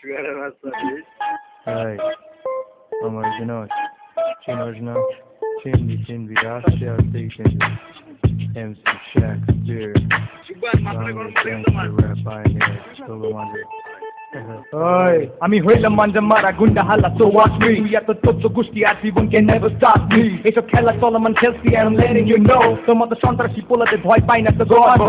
Sugar massage. Hey, original. Chin original. Chin Virasya Station. MC Shakespeare. Rap pioneer. Solo Wonder. আমি হইলাম মাঞ্জা মারা গুন্ডা হাল্লা so watch me তুই এত তথ্য গোষ্ঠী আর জীবন can never stop me এইসব খেলা চলমান খেলছি and I'm letting you know তোর মতো সন্ত্রাসী পোলাতে ভয় পাই না তো God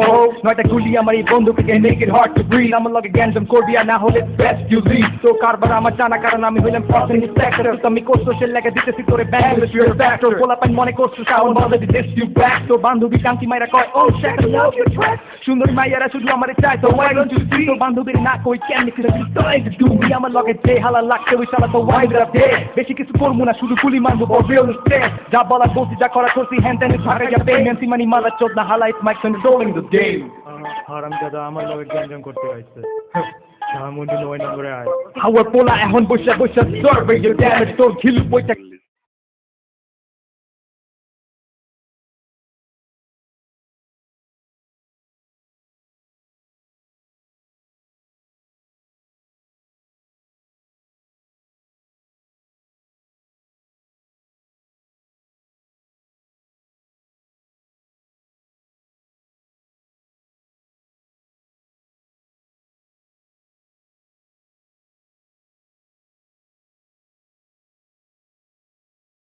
নয়টা গুলি আমার এই বন্দুকে make it hard to breathe আমার লগে গ্যাঞ্জাম করবি আর না হলে best you leave তো কারবার আমার জানা কারণ আমি হইলাম প্রসেন ইন্সপেক্টর তুমি কোর্স সোশ্যাল লেগে দিতেছি তোরে ব্যাংলিশ you're a factor পোলা পাইন মনে করছো শাওন বলে দিস you back তো বান্ধবী কান্তি মাইরা কয় oh check it out your track সুন্দরী মাইয়ারা শুধু আমারে চায় তো why don't you see তো বান্ধবীর না কই কেন কিছু তুমি আমার লগে যে হালা লাগছে ওই শালা তো ওয়াইড আপ দে বেশি কিছু করবো না শুধু গুলি মারবো ফর রিয়েল স্টেপ যা বলা বলছি যা করা করছি হ্যান্ড টেনে ভাগাইয়া পেমেন্ট মানি মালা চোদ না হালা it's my controlling the game হারামজাদা আমার লগে গ্যাঞ্জাম করতে আইছে ধানমন্ডি 9 নম্বরে আয় হাওয়ার পোলা এখন বসে বসে সার্ভে ইউ ড্যামেজ তোর খিলু বইটা